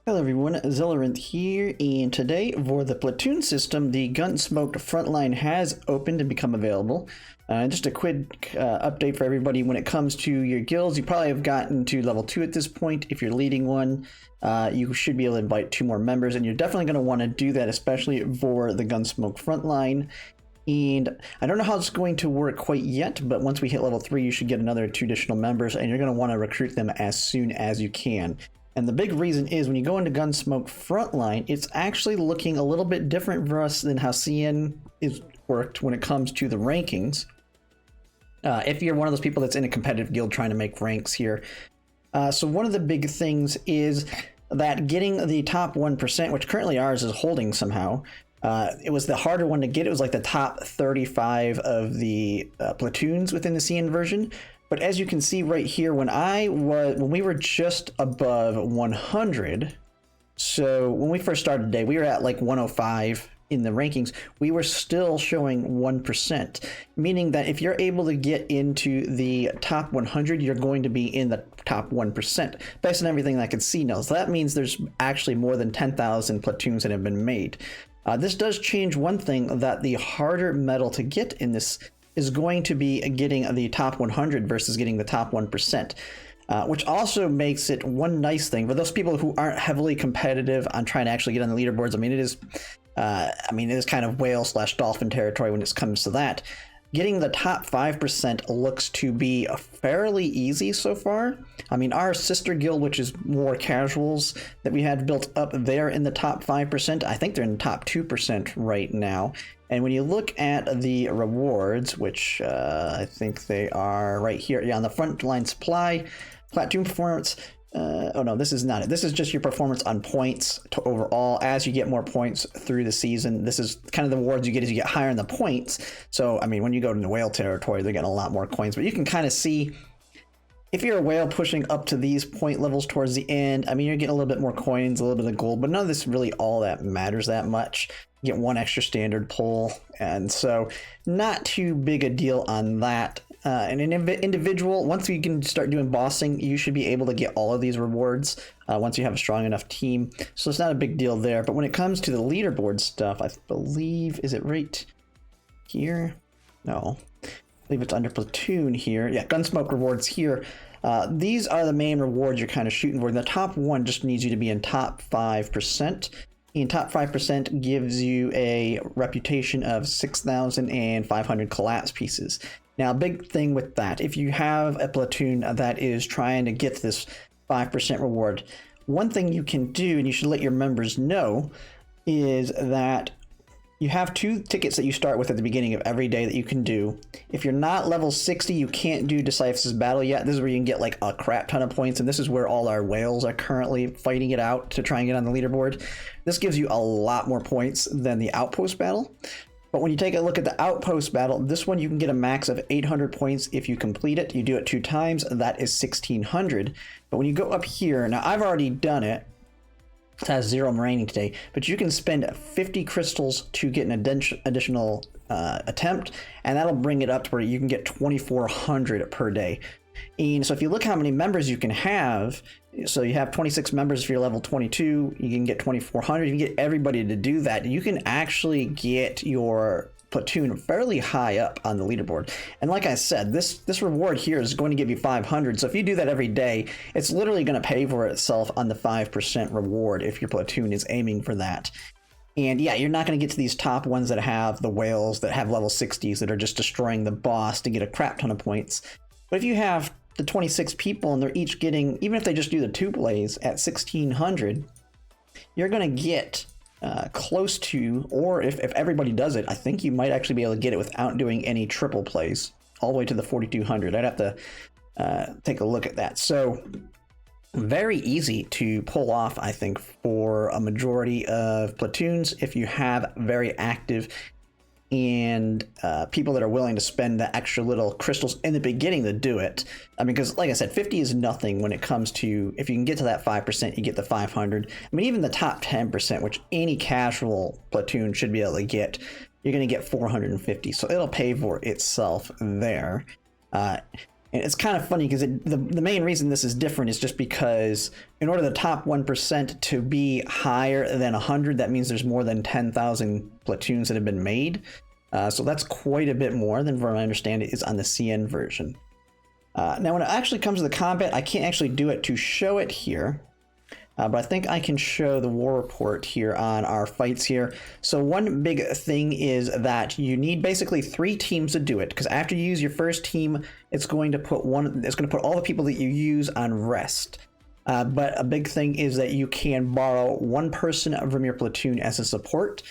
Hello everyone, Zellerant here, and today for the Platoon system, the Gunsmoke Frontline has opened and become available. Just a quick update for everybody when it comes to your guilds. You probably have gotten to level 2 at this point. If you're leading one, you should be able to invite 2 more members, and you're definitely going to want to do that, especially for the Gunsmoke Frontline. And I don't know how it's going to work quite yet, but once we hit level 3, you should get another 2 additional members, and you're going to want to recruit them as soon as you can. And the big reason is when you go into Gunsmoke Frontline, it's actually looking a little bit different for us than how CN is worked when it comes to the rankings. If you're one of those people that's in a competitive guild trying to make ranks here. So one of the big things is that getting the top 1%, which currently ours is holding somehow, it was the harder one to get. It was like the top 35 of the platoons within the CN version. But as you can see right here, when we were just above 100, so when we first started today, we were at like 105 in the rankings. We were still showing 1%, meaning that if you're able to get into the top 100, you're going to be in the top 1%, based on everything I can see now. So that means there's actually more than 10,000 platoons that have been made. This does change one thing, that the harder metal to get in this is going to be getting the top 100 versus getting the top 1%, which also makes it one nice thing for those people who aren't heavily competitive on trying to actually get on the leaderboards. I mean, it is kind of whale/dolphin territory when it comes to that. Getting the top 5% looks to be fairly easy so far. I mean, our sister guild, which is more casuals that we had built up there in the top 5%, I think they're in the top 2% right now. And when you look at the rewards, which I think they are right here, yeah, on the frontline supply, Platoon performance, oh no, this is not it. This is just your performance on points to overall. As you get more points through the season, this is kind of the rewards you get as you get higher in the points. So, I mean, when you go into whale territory, they're getting a lot more coins, but you can kind of see if you're a whale pushing up to these point levels towards the end, I mean, you're getting a little bit more coins, a little bit of gold, but none of this really all that matters that much. You get 1 extra standard pull, and so not too big a deal on that. And an individual, once you can start doing bossing, you should be able to get all of these rewards once you have a strong enough team. So it's not a big deal there. But when it comes to the leaderboard stuff, I believe, is it right here? No, I believe it's under Platoon here. Yeah, Gunsmoke rewards here. These are the main rewards you're kind of shooting for. The top 1 just needs you to be in top 5%. And top 5% gives you a reputation of 6,500 collapse pieces. Now, big thing with that, if you have a platoon that is trying to get this 5% reward, one thing you can do, and you should let your members know, is that you have 2 tickets that you start with at the beginning of every day that you can do. If you're not level 60, you can't do Decisive Battle yet. This is where you can get like a crap ton of points, and this is where all our whales are currently fighting it out to try and get on the leaderboard. This gives you a lot more points than the Outpost Battle. But when you take a look at the Outpost Battle, this one you can get a max of 800 points if you complete it. You do it 2 times, that is 1,600. But when you go up here, now I've already done it. It has 0 remaining today, but you can spend 50 crystals to get an additional attempt, and that'll bring it up to where you can get 2,400 per day. And so if you look how many members you can have, so you have 26 members if you're level 22, you can get 2,400, you can get everybody to do that. You can actually get your platoon fairly high up on the leaderboard. And like I said, this reward here is going to give you 500. So if you do that every day, it's literally going to pay for itself on the 5% reward if your platoon is aiming for that. And yeah, you're not going to get to these top ones that have the whales that have level 60s that are just destroying the boss to get a crap ton of points. But if you have the 26 people and they're each getting, even if they just do the 2 plays at 1,600, you're going to get close to, or if everybody does it, I think you might actually be able to get it without doing any triple plays all the way to the 4,200. I'd have to take a look at that. So very easy to pull off, I think, for a majority of platoons if you have very active and people that are willing to spend the extra little crystals in the beginning to do it. I mean, because like I said, 50 is nothing when it comes to, if you can get to that 5%, you get the 500. I mean, even the top 10%, which any casual platoon should be able to get, you're going to get 450. So it'll pay for itself there. And it's kind of funny because the main reason this is different is just because in order the top 1% to be higher than 100, that means there's more than 10,000 platoons that have been made. So that's quite a bit more than, from what I understand, it is on the CN version. Now, when it actually comes to the combat, I can't actually do it to show it here. But I think I can show the war report here on our fights here. So one big thing is that you need basically 3 teams to do it, because after you use your first team, it's going to put all the people that you use on rest. But a big thing is that you can borrow 1 person from your platoon as a support,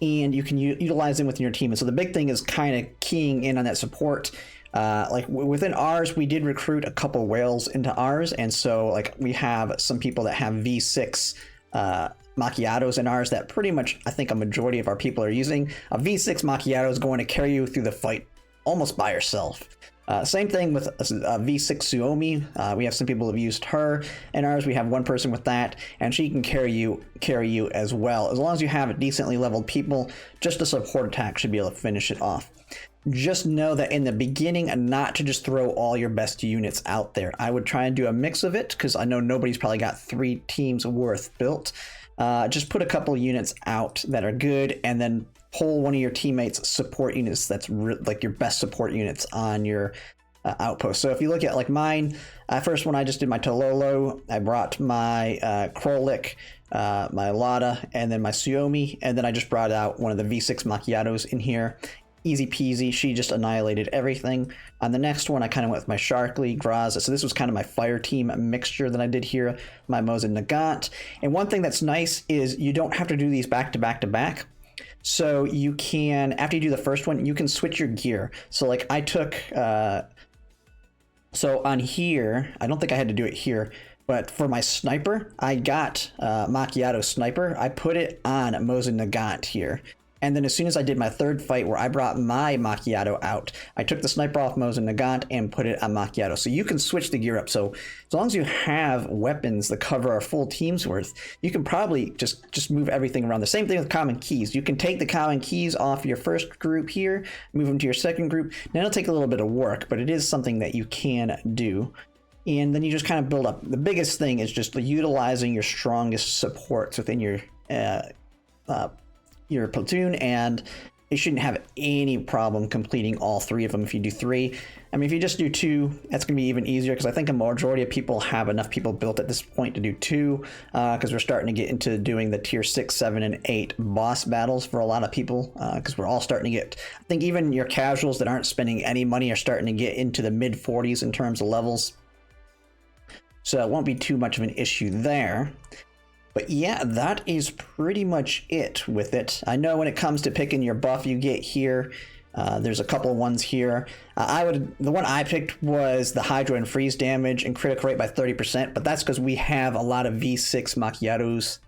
and you can utilize them within your team. And so the big thing is kind of keying in on that support. Like within ours, we did recruit a couple whales into ours, and so like we have some people that have V6 macchiatos in ours that pretty much I think a majority of our people are using. A V6 macchiato is going to carry you through the fight almost by yourself. Same thing with a V6 Suomi. We have some people who have used her. In ours, we have 1 person with that, and she can carry you as well. As long as you have decently leveled people, just a support attack should be able to finish it off. Just know that in the beginning, not to just throw all your best units out there. I would try and do a mix of it, because I know nobody's probably got 3 teams worth built. Just put a couple units out that are good, and then pull one of your teammates' support units that's like your best support units on your outpost. So if you look at like mine, first one I just did my Tololo, I brought my Krolik, my Lada, and then my Suomi, and then I just brought out one of the V6 macchiatos in here. Easy peasy, she just annihilated everything. On the next one, I kind of went with my Sharkly, Graza. So this was kind of my fire team mixture that I did here, my Mosin Nagant. And one thing that's nice is you don't have to do these back to back to back. So you can, after you do the first one, you can switch your gear. So like I took, so on here, I don't think I had to do it here, but for my sniper, I got Macchiato Sniper. I put it on Mosin Nagant here. And then as soon as I did my third fight where I brought my Macchiato out, I took the sniper off Mosin Nagant and put it on Macchiato. So you can switch the gear up. So as long as you have weapons that cover our full team's worth, you can probably just move everything around. The same thing with common keys. You can take the common keys off your first group here, move them to your second group. Now it'll take a little bit of work, but it is something that you can do. And then you just kind of build up. The biggest thing is just utilizing your strongest supports within your platoon, and you shouldn't have any problem completing all 3 of them if you do 3. I mean, if you just do 2, that's going to be even easier, because I think a majority of people have enough people built at this point to do 2, because we're starting to get into doing the tier 6, 7, and 8 boss battles for a lot of people, because we're all starting to get, I think even your casuals that aren't spending any money are starting to get into the mid 40s in terms of levels. So it won't be too much of an issue there. But yeah, that is pretty much it with it. I know when it comes to picking your buff you get here, there's a couple ones here. The one I picked was the Hydro and Freeze damage and critical rate by 30%, but that's because we have a lot of V6 Macchiatos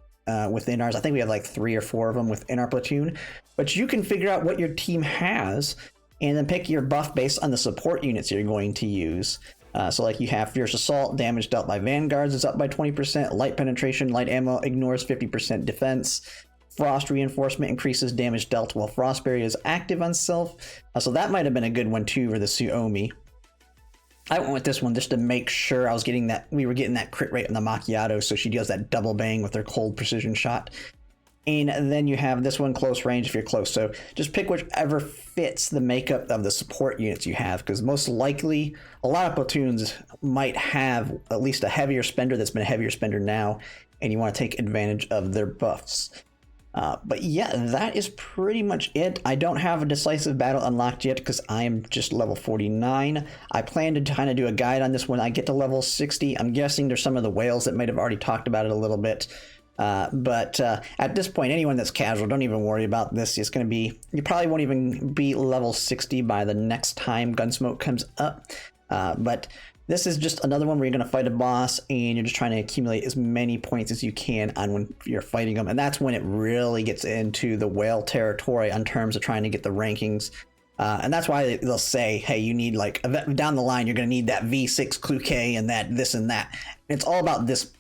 within ours. I think we have like 3 or 4 of them within our platoon. But you can figure out what your team has and then pick your buff based on the support units you're going to use. So like you have Fierce Assault, damage dealt by Vanguards is up by 20%, Light Penetration, Light Ammo ignores 50% defense, Frost Reinforcement increases damage dealt while Frost Barrier is active on self. So that might have been a good one too for the Suomi. I went with this one just to make sure we were getting that crit rate on the Macchiato, so she deals that double bang with her cold precision shot. And then you have this one, close range if you're close. So just pick whichever fits the makeup of the support units you have, because most likely a lot of platoons might have at least a heavier spender that's been a heavier spender now, and you want to take advantage of their buffs. But yeah, that is pretty much it. I don't have a decisive battle unlocked yet because I am just level 49. I plan to kind of do a guide on this when I get to level 60. I'm guessing there's some of the whales that might have already talked about it a little bit. But at this point, anyone that's casual, don't even worry about this. It's going to be, you probably won't even be level 60 by the next time Gunsmoke comes up. But this is just another one where you're going to fight a boss and you're just trying to accumulate as many points as you can on when you're fighting them. And that's when it really gets into the whale territory in terms of trying to get the rankings. And that's why they'll say, hey, you need like down the line, you're going to need that V6 Cluquet and that, this and that. And it's all about this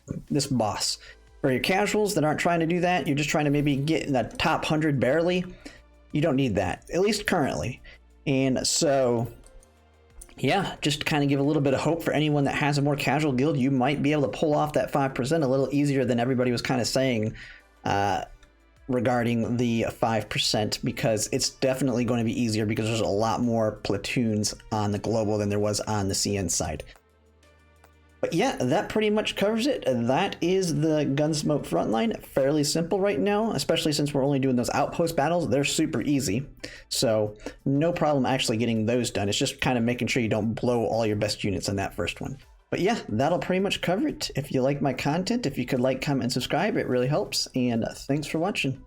boss. For your casuals that aren't trying to do that, you're just trying to maybe get in the top 100 barely, you don't need that, at least currently. And so yeah, just to kind of give a little bit of hope for anyone that has a more casual guild, you might be able to pull off that 5% a little easier than everybody was kind of saying regarding the 5%, because it's definitely going to be easier because there's a lot more platoons on the global than there was on the CN side. But yeah, that pretty much covers it. That is the Gunsmoke Frontline. Fairly simple right now, especially since we're only doing those outpost battles. They're super easy, so no problem actually getting those done. It's just kind of making sure you don't blow all your best units in that first one. But yeah, that'll pretty much cover it. If you like my content, if you could like, comment, and subscribe, it really helps. And thanks for watching.